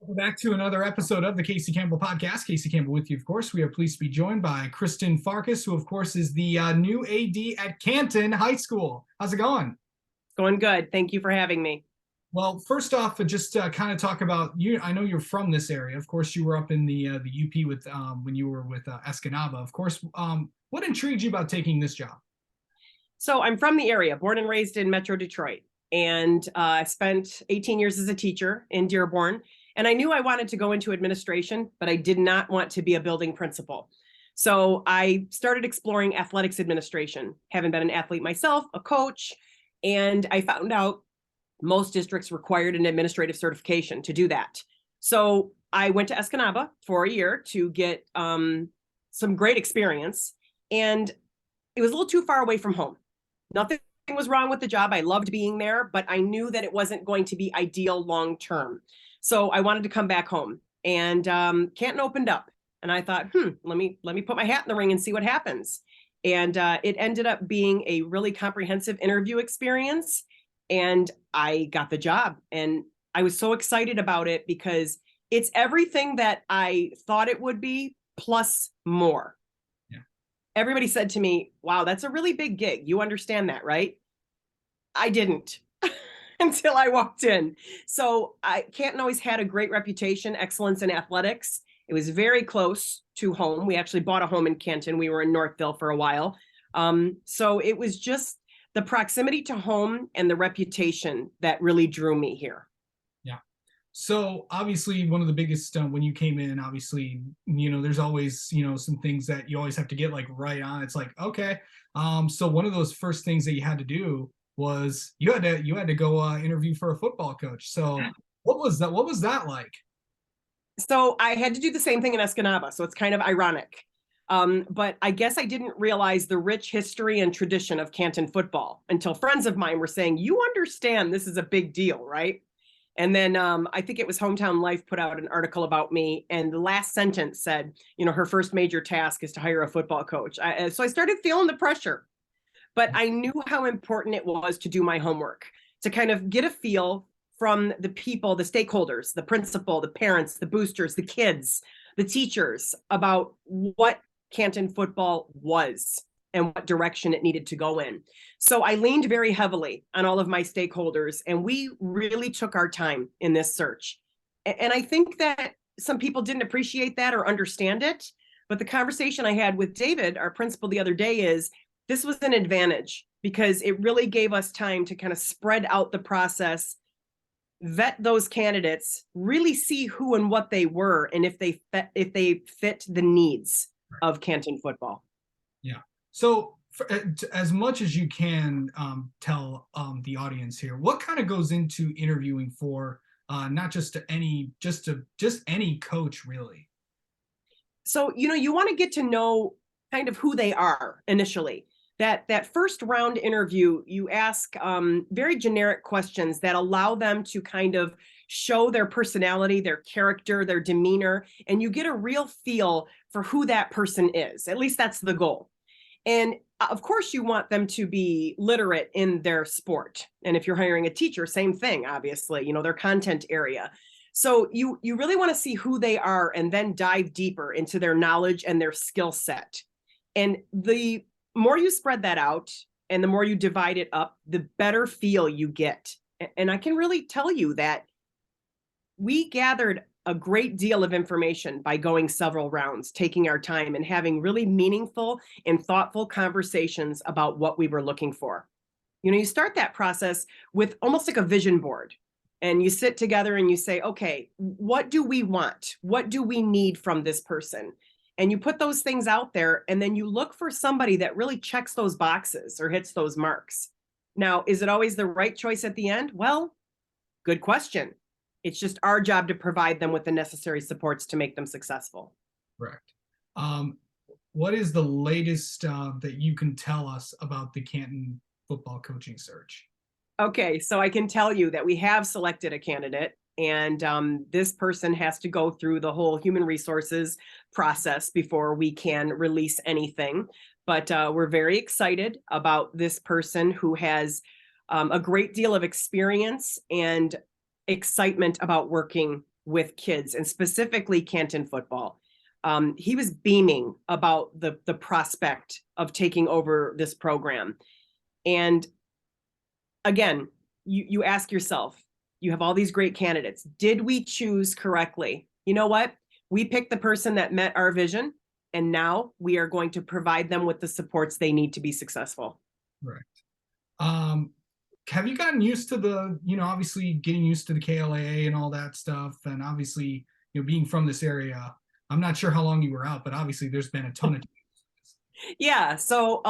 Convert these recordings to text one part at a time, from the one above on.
Welcome back to another episode of the Casey Campbell Podcast. Casey Campbell with you, of course. We are pleased to be joined by Kristen Farkas, who, of course, is the new AD at Canton High School. How's it going? Going good. Thank you for having me. Well, first off, just kind of talk about you. I know you're from this area. Of course, you were up in the UP with when you were with Escanaba. Of course, what intrigued you about taking this job? So I'm from the area, born and raised in Metro Detroit, and I spent 18 years as a teacher in Dearborn. And I knew I wanted to go into administration, but I did not want to be a building principal. So I started exploring athletics administration, having been an athlete myself, a coach, and I found out most districts required an administrative certification to do that. So I went to Escanaba for a year to get some great experience, and it was a little too far away from home. Nothing was wrong with the job. I loved being there, but I knew that it wasn't going to be ideal long term. So I wanted to come back home, and Canton opened up, and I thought, let me put my hat in the ring and see what happens. And it ended up being a really comprehensive interview experience, and I got the job. And I was so excited about it because it's everything that I thought it would be, plus more. Yeah. Everybody said to me, wow, that's a really big gig. You understand that, right? I didn't. Until I walked in. So Canton always had a great reputation, excellence in athletics. It was very close to home. We actually bought a home in Canton. We were in Northville for a while. So it was just the proximity to home and the reputation that really drew me here. Yeah. So obviously one of the biggest when you came in, obviously, there's always, some things that you always have to get like right on. It's like, okay. So one of those first things that you had to do was you had to go interview for a football coach. So what was that like? So I had to do the same thing in Escanaba. So it's kind of ironic. But I guess I didn't realize the rich history and tradition of Canton football until friends of mine were saying, you understand this is a big deal, right? And then I think it was Hometown Life put out an article about me, and the last sentence said, her first major task is to hire a football coach. So I started feeling the pressure. But I knew how important it was to do my homework, to kind of get a feel from the people, the stakeholders, the principal, the parents, the boosters, the kids, the teachers, about what Canton football was and what direction it needed to go in. So I leaned very heavily on all of my stakeholders, and we really took our time in this search. And I think that some people didn't appreciate that or understand it. But the conversation I had with David, our principal, the other day is, this was an advantage because it really gave us time to kind of spread out the process, vet those candidates, really see who and what they were, and if they fit the needs of Canton football. Yeah. So as much as you can tell the audience here, what kind of goes into interviewing for not just any coach really? So, you want to get to know kind of who they are initially. That first round interview, you ask very generic questions that allow them to kind of show their personality, their character, their demeanor, and you get a real feel for who that person is. At least that's the goal. And of course, you want them to be literate in their sport. And if you're hiring a teacher, same thing, obviously, their content area. So you really want to see who they are and then dive deeper into their knowledge and their skill set. And the more you spread that out and the more you divide it up, the better feel you get. And I can really tell you that we gathered a great deal of information by going several rounds, taking our time and having really meaningful and thoughtful conversations about what we were looking for. You start that process with almost like a vision board, and you sit together and you say, okay, what do we want? What do we need from this person? And you put those things out there, and then you look for somebody that really checks those boxes or hits those marks. Now, is it always the right choice at the end? Well, good question. It's just our job to provide them with the necessary supports to make them successful. Correct. What is the latest that you can tell us about the Canton football coaching search? Okay, so I can tell you that we have selected a candidate. And this person has to go through the whole human resources process before we can release anything. But we're very excited about this person who has a great deal of experience and excitement about working with kids, and specifically Canton football. He was beaming about the prospect of taking over this program. And again, you ask yourself, you have all these great candidates. Did we choose correctly? You know what? We picked the person that met our vision, and now we are going to provide them with the supports they need to be successful. Right. Have you gotten used to the, obviously getting used to the KLAA and all that stuff, and obviously, being from this area? I'm not sure how long you were out, but obviously there's been a ton of. Yeah. So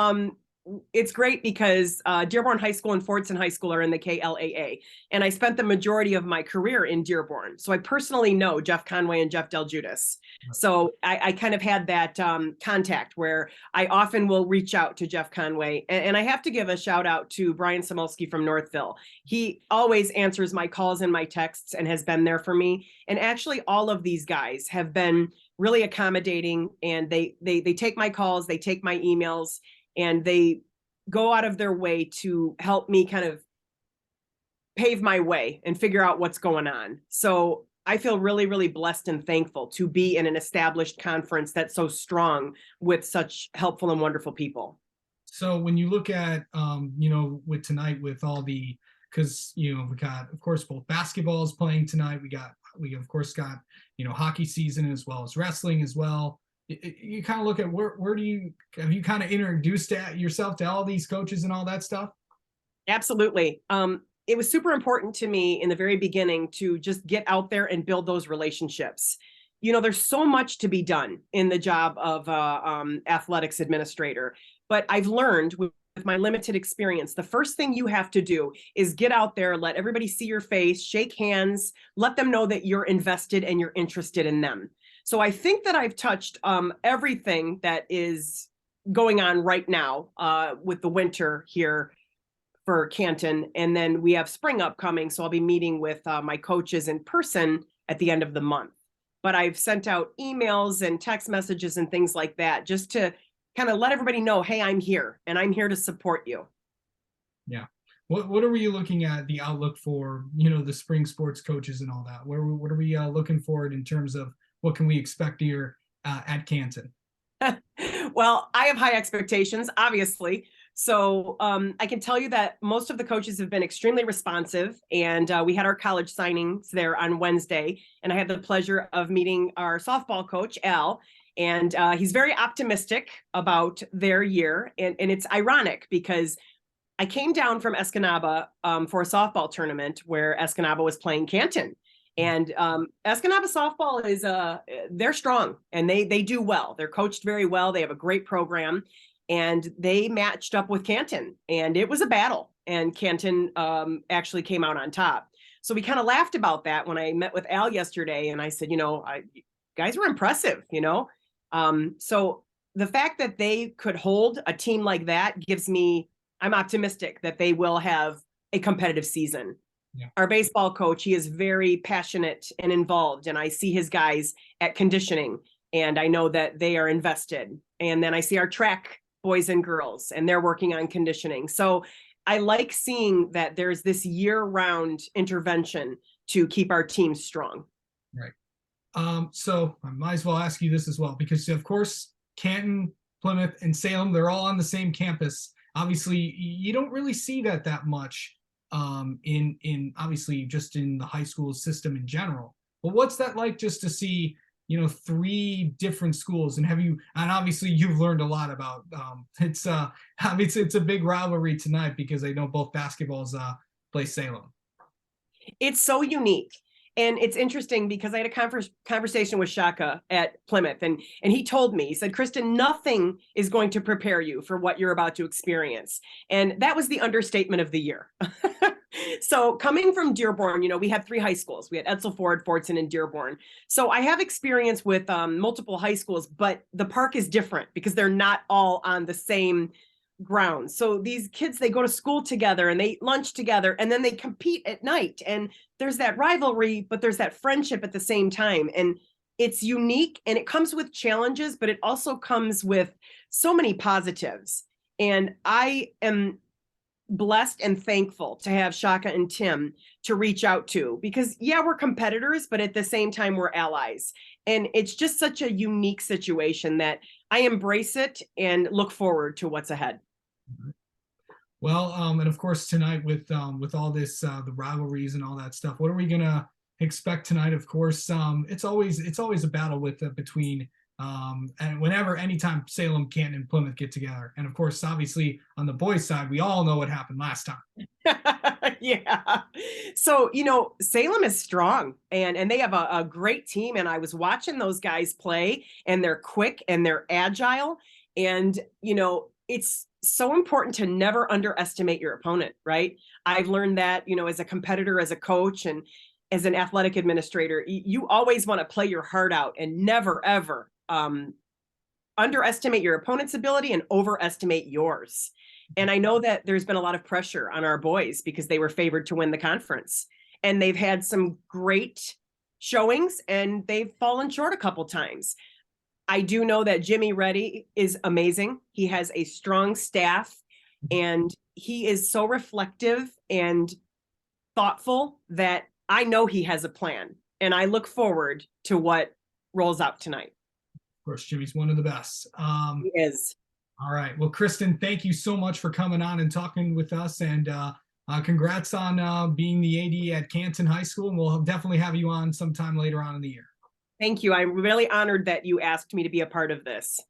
it's great because Dearborn High School and Fordson High School are in the KLAA. And I spent the majority of my career in Dearborn. So I personally know Jeff Conway and Jeff Del Judas. So I kind of had that contact where I often will reach out to Jeff Conway. And I have to give a shout out to Brian Samolsky from Northville. He always answers my calls and my texts and has been there for me. And actually, all of these guys have been really accommodating, and they take my calls, they take my emails, and they go out of their way to help me kind of pave my way and figure out what's going on. So I feel really, really blessed and thankful to be in an established conference that's so strong with such helpful and wonderful people. So when you look at, with tonight, with all the, because, we got, of course, both basketball is playing tonight. We of course got, hockey season as well as wrestling as well. You kind of look at have you kind of introduced yourself to all these coaches and all that stuff? Absolutely. It was super important to me in the very beginning to just get out there and build those relationships. There's so much to be done in the job of athletics administrator, but I've learned with my limited experience, the first thing you have to do is get out there, let everybody see your face, shake hands, let them know that you're invested and you're interested in them. So I think that I've touched everything that is going on right now with the winter here for Canton. And then we have spring upcoming. So I'll be meeting with my coaches in person at the end of the month. But I've sent out emails and text messages and things like that just to kind of let everybody know, hey, I'm here and I'm here to support you. Yeah. What are we looking at the outlook for, the spring sports coaches and all that? What are we looking forward in terms of what can we expect here at Canton? Well, I have high expectations, obviously. So I can tell you that most of the coaches have been extremely responsive, and we had our college signings there on Wednesday, and I had the pleasure of meeting our softball coach, Al, and he's very optimistic about their year. And it's ironic because I came down from Escanaba for a softball tournament where Escanaba was playing Canton. And Escanaba softball is they're strong and they do well. They're coached very well. They have a great program, and they matched up with Canton, and it was a battle. And Canton actually came out on top. So we kind of laughed about that when I met with Al yesterday, and I said, guys were impressive, So the fact that they could hold a team like that I'm optimistic that they will have a competitive season. Yeah. Our baseball coach, he is very passionate and involved, and I see his guys at conditioning, and I know that they are invested. And then I see our track boys and girls, and they're working on conditioning. So I like seeing that there's this year-round intervention to keep our teams strong. Right. So I might as well ask you this as well, because of course, Canton, Plymouth, and Salem, they're all on the same campus. Obviously, you don't really see that much in obviously just in the high school system in general. But what's that like just to see, three different schools? And obviously you've learned a lot about it's a big rivalry tonight because I know both basketballs play Salem. It's so unique. And it's interesting because I had a conversation with Shaka at Plymouth, and he told me, he said, Kristen, nothing is going to prepare you for what you're about to experience. And that was the understatement of the year. So coming from Dearborn, we had three high schools. We had Edsel Ford, Fordson, and Dearborn. So I have experience with multiple high schools, but the park is different because they're not all on the same grounds. So these kids, they go to school together and they eat lunch together, and then they compete at night. And there's that rivalry, but there's that friendship at the same time. And it's unique, and it comes with challenges, but it also comes with so many positives. And I am blessed and thankful to have Shaka and Tim to reach out to, because yeah, we're competitors, but at the same time we're allies. And it's just such a unique situation that I embrace it and look forward to what's ahead. Well, and of course tonight with all this the rivalries and all that stuff, what are we gonna expect tonight? Of course, it's always a battle with between and whenever anytime Salem, Canton, and Plymouth get together, and of course, obviously on the boys' side, we all know what happened last time. Yeah. So, Salem is strong and they have a great team. And I was watching those guys play, and they're quick and they're agile. And, it's so important to never underestimate your opponent, right? I've learned that, as a competitor, as a coach, and as an athletic administrator, you always want to play your heart out and never, ever underestimate your opponent's ability and overestimate yours. And I know that there's been a lot of pressure on our boys because they were favored to win the conference. And they've had some great showings and they've fallen short a couple times. I do know that Jimmy Reddy is amazing. He has a strong staff and he is so reflective and thoughtful that I know he has a plan. And I look forward to what rolls out tonight. Of course, Jimmy's one of the best. He is. All right. Well, Kristen, thank you so much for coming on and talking with us. And congrats on being the AD at Canton High School. And we'll definitely have you on sometime later on in the year. Thank you. I'm really honored that you asked me to be a part of this.